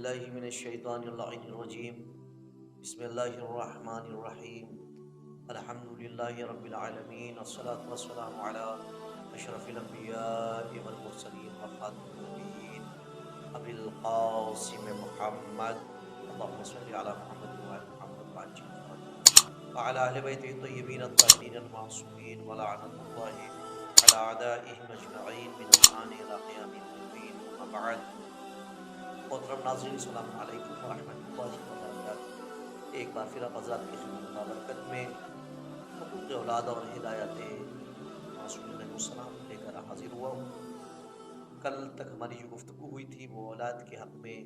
باللہ من الشیطان اللعین الرجیم بسم اللہ الرحمن الرحیم الحمدللہ رب العالمین والصلاة والسلام علی اشرف الانبیاء والمرسلین وخاتم النبیین ابی القاسم محمد اللہم صلی علی محمد وعلی محمد وعلی اہل بیت الطیبین الطاہرین المعصومین ولعنۃ اللہ علی اعدائهم اجمعین من الآن الی قیام الدین اما بعد۔ محترم ناظرین السلام علیکم ورحمۃ اللہ وبرکاتہ۔ ایک بار پھر آپ حضرات کی خدمت بابرکت میں حقوق اولاد اور ہدایت معصومین علیہ السلام لے کر حاضر ہوا ہوں۔ کل تک ہماری جو گفتگو ہوئی تھی وہ اولاد کے حق میں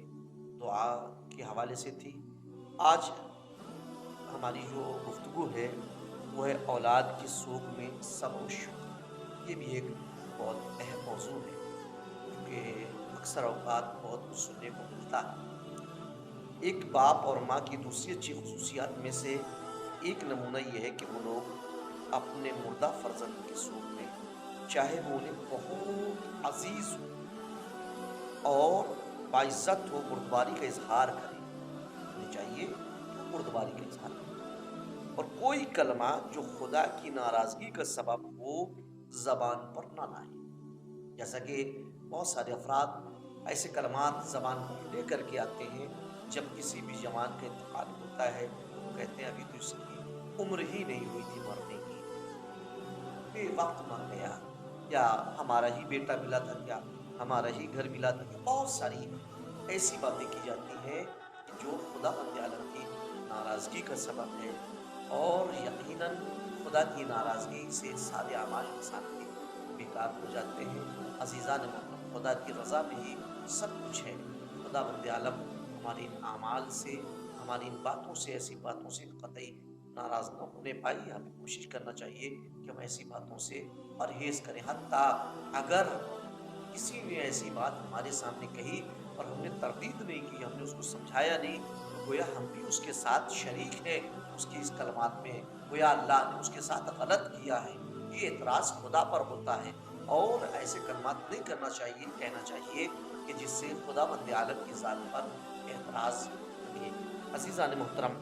دعا کے حوالے سے تھی۔ آج ہماری جو گفتگو ہے وہ ہے اولاد کی سوگ میں صبر و شکر۔ یہ بھی ایک بہت اہم موضوع ہے کیونکہ اکثر اوقات بہت کچھ سننے کو ملتا ہے۔ ایک باپ اور ماں کی دوسری اچھی خصوصیات میں سے ایک نمونہ یہ ہے کہ وہ لوگ اپنے مردہ فرزند کی سوگ میں چاہے وہ انہیں بہت عزیز ہو اور باعزت ہو بردباری کا اظہار کریں۔ انہیں چاہیے کہ بردباری کا اظہار کریں اور کوئی کلمہ جو خدا کی ناراضگی کا سبب ہو زبان پر نہ لائیں۔ جیسا کہ بہت سارے افراد ایسے کلمات زبان پر لے کر کے آتے ہیں جب کسی بھی جوان کا انتقال ہوتا ہے وہ کہتے ہیں ابھی تو اس کی عمر ہی نہیں ہوئی تھی مرنے کی، بے وقت مر گیا، یا ہمارا ہی بیٹا ملا تھا، کیا ہمارا ہی گھر ملا تھا، کیا بہت ساری ایسی باتیں کی جاتی ہیں جو خدا بند عالم کی ناراضگی کا سبب ہے، اور یقیناً خدا کی ناراضگی سے سارے اعمال انسان کے بیکار ہو جاتے ہیں۔ عزیزان محترم، خدا کی رضا میں ہی سب کچھ ہے۔ خدا بند عالم ہمارے ان اعمال سے، ہماری ان باتوں سے، ایسی باتوں سے قطعی ناراض نہ ہونے پائی۔ ہمیں کوشش کرنا چاہیے کہ ہم ایسی باتوں سے پرہیز کریں، حتیٰ اگر کسی نے ایسی بات ہمارے سامنے کہی اور ہم نے تردید نہیں کی، ہم نے اس کو سمجھایا نہیں، تو گویا ہم بھی اس کے ساتھ شریک ہیں اس کی اس کلمات میں، گویا اللہ نے اس کے ساتھ غلط کیا ہے۔ یہ اعتراض خدا پر ہوتا ہے اور ایسے کلمات نہیں کرنا چاہیے، کہنا چاہیے کہ جس سے خدا بند عالم کی ذات پر اعتراض لگے۔ عزیزان محترم،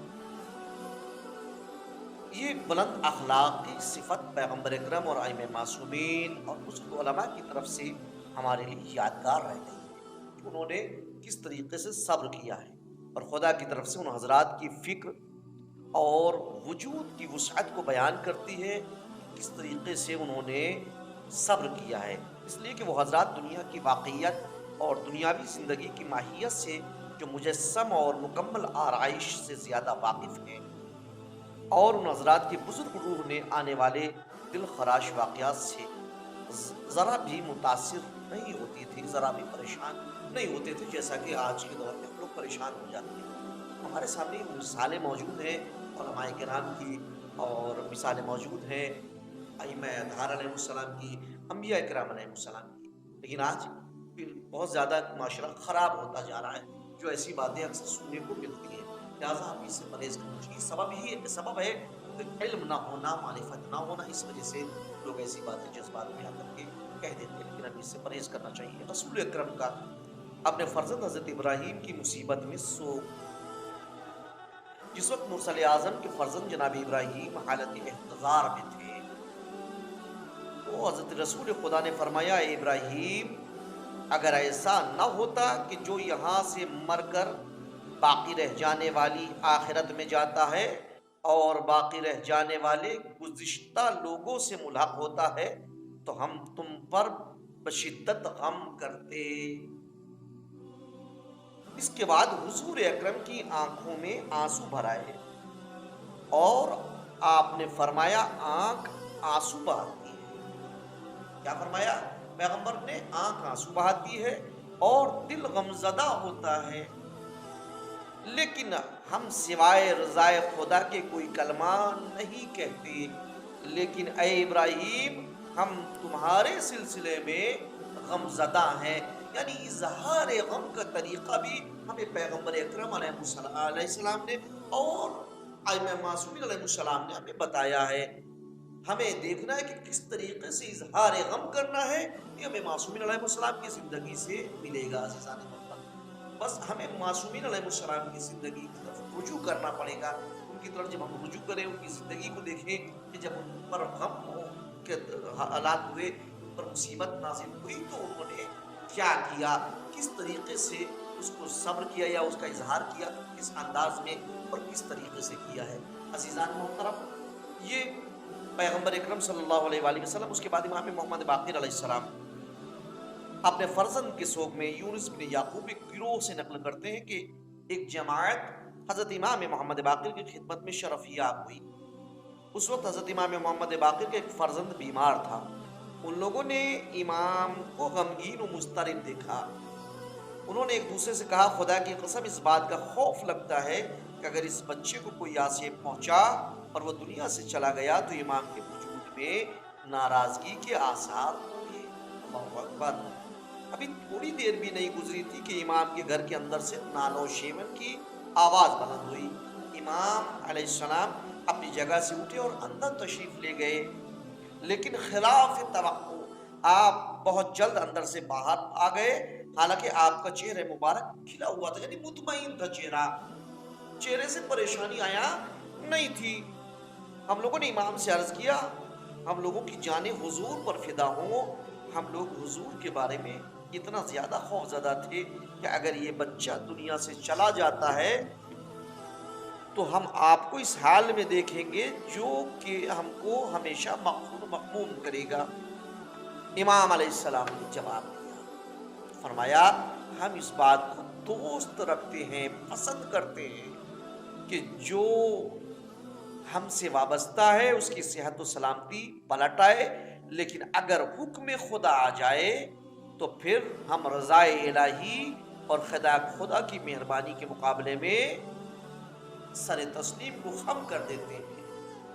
یہ بلند اخلاقی صفت پیغمبر اکرم اور ائمہ معصومین اور بزرگ علماء کی طرف سے ہمارے لیے یادگار رہ گئی ہے کہ انہوں نے کس طریقے سے صبر کیا ہے، اور خدا کی طرف سے ان حضرات کی فکر اور وجود کی وسعت کو بیان کرتی ہے کہ کس طریقے سے انہوں نے صبر کیا ہے، اس لیے کہ وہ حضرات دنیا کی واقعیت اور دنیاوی زندگی کی ماہیت سے جو مجسم اور مکمل آرائش سے زیادہ واقف ہیں، اور ان حضرات کی بزرگ روح نے آنے والے دل خراش واقعات سے ذرا بھی متاثر نہیں ہوتی تھی، ذرا بھی پریشان نہیں ہوتے تھے جیسا کہ آج کے دور میں ہم لوگ پریشان ہو جاتے ہیں۔ ہمارے سامنے مثالیں موجود ہیں علماء کرام کی، اور مثالیں موجود ہیں ائمہ اطہار علیہ السلام کی، انبیاء کرام علیہ السلام کی، لیکن آج بہت زیادہ معاشرہ خراب ہوتا جا رہا ہے جو ایسی باتیں اکثر سننے کو ملتی ہیں۔ لہٰذا ہم اس سے پرہیز کرنا چاہیے۔ سبب ہے کہ علم نہ ہونا، معرفت نہ ہونا، اس وجہ سے لوگ ایسی باتیں جذبات میں آ کر کے کہہ دیتے ہیں، لیکن ہمیں اس سے پرہیز کرنا چاہیے۔ رسول اکرم کا اپنے فرزند حضرت ابراہیم کی مصیبت میں سوگ، جس وقت مرسل اعظم کے فرزند جناب ابراہیم حالت احتضار میں تھے، تو حضرت رسول خدا نے فرمایا اے ابراہیم، اگر ایسا نہ ہوتا کہ جو یہاں سے مر کر باقی رہ جانے والی آخرت میں جاتا ہے اور باقی رہ جانے والے گزشتہ لوگوں سے ملحق ہوتا ہے، تو ہم تم پر بشدت غم کرتے۔ اس کے بعد حضور اکرم کی آنکھوں میں آنسو بھر آئے اور آپ نے فرمایا آنکھ آنسو بہاتی ہے۔ کیا فرمایا؟ پیغمبر نے آنکھ آنسو بہاتی ہے اور دل غمزدہ ہوتا ہے، لیکن ہم سوائے رضائے خدا کے کوئی کلمہ نہیں کہتے۔ لیکن اے ابراہیم، ہم تمہارے سلسلے میں غمزدہ ہیں، یعنی اظہار غم کا طریقہ بھی ہمیں پیغمبر اکرم علیہ السلام نے اور ائمہ معصومین علیہ السلام نے ہمیں بتایا ہے۔ ہمیں دیکھنا ہے کہ کس طریقے سے اظہار غم کرنا ہے، یہ ہمیں معصومین علیہ السلام کی زندگی سے ملے گا۔ عزیزان محترم، بس ہمیں معصومین علیہ السلام کی زندگی کی طرف رجوع کرنا پڑے گا. ان کی طرف جب ہم رجوع کریں، ان کی زندگی کو دیکھیں کہ جب ان پر غم ہو کے حالات ہوئے، ان پر مصیبت نازل ہوئی، تو انہوں نے کیا کیا، کس طریقے سے اس کو صبر کیا یا اس کا اظہار کیا، کس انداز میں اور کس طریقے سے کیا ہے. عزیزان محترم، یہ پیغمبر اکرم صلی اللہ علیہ وآلہ وسلم، اس کے بعد امام محمد باقر علیہ السلام اپنے فرزند کے سوگ میں یونس بن یعقوب ایک گروہ سے نقل کرتے ہیں کہ ایک جماعت حضرت امام محمد باقر کی خدمت میں شرفیاب ہوئی. اس وقت حضرت امام محمد باقر کا ایک فرزند بیمار تھا. ان لوگوں نے امام کو غمگین و مضطرب دیکھا. انہوں نے ایک دوسرے سے کہا، خدا کی قسم اس بات کا خوف لگتا ہے کہ اگر اس بچے کو کوئی آسیب پہنچا اور وہ دنیا سے چلا گیا تو امام کے وجود میں ناراضگی کے آثار ہوں گے. اللہ اکبر. ابھی تھوڑی دیر بھی نہیں گزری تھی کہ امام کے گھر کے اندر سے نالو و شیون کی آواز بلند ہوئی. امام علیہ السلام اپنی جگہ سے اٹھے اور اندر تشریف لے گئے، لیکن خلاف توقع آپ بہت جلد اندر سے باہر آ گئے. حالانکہ آپ کا چہرہ مبارک کھلا ہوا تھا، یعنی مطمئن تھا چہرے سے پریشانی آیا نہیں تھی. ہم لوگوں نے امام سے عرض کیا، ہم لوگوں کی جانیں حضور پر فدا ہوں، ہم لوگ حضور کے بارے میں اتنا زیادہ خوف زدہ تھے کہ اگر یہ بچہ دنیا سے چلا جاتا ہے تو ہم آپ کو اس حال میں دیکھیں گے جو کہ ہم کو ہمیشہ مغفور مغموم کرے گا. امام علیہ السلام نے جواب دیا، فرمایا ہم اس بات کو دوست رکھتے ہیں، پسند کرتے ہیں کہ جو ہم سے وابستہ ہے اس کی صحت و سلامتی پلٹ آئے، لیکن اگر حکم خدا آ جائے تو پھر ہم رضائے الہی اور خدا کی مہربانی کے مقابلے میں سر تسلیم کو خم کر دیتے ہیں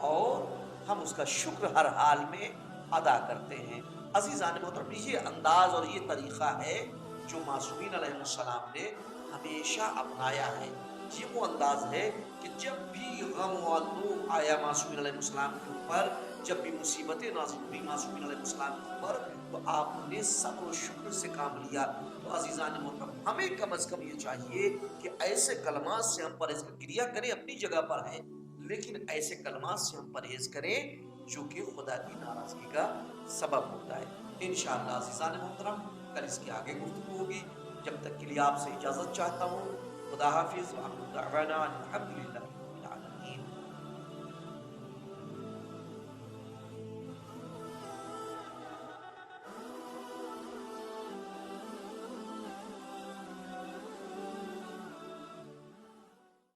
اور ہم اس کا شکر ہر حال میں ادا کرتے ہیں. عزیزان محترم، یہ انداز اور یہ طریقہ ہے جو معصومین علیہ السلام نے ہمیشہ اپنایا ہے. یہ وہ انداز ہے کہ جب بھی غم و آلوب آیا معصومین علیہ السلام کے اوپر، جب بھی مصیبتیں نازل ہوئی معصومین علیہ السلام کے اوپر، تو آپ نے صبر و شکر سے کام لیا. تو عزیزان محترم، ہمیں کم از کم یہ چاہیے کہ ایسے کلمات سے ہم پرہیز گریا کریں، اپنی جگہ پر ہے، لیکن ایسے کلمات سے ہم پرہیز کریں جو کہ خدا کی ناراضگی کا سبب ہوتا ہے. انشاءاللہ عزیزان محترم، کل اس کی آگے گفتگو ہوگی. جب تک کے لیے آپ سے اجازت چاہتا ہوں. خدا حافظ. وآخر دعوانا الحمدللہ.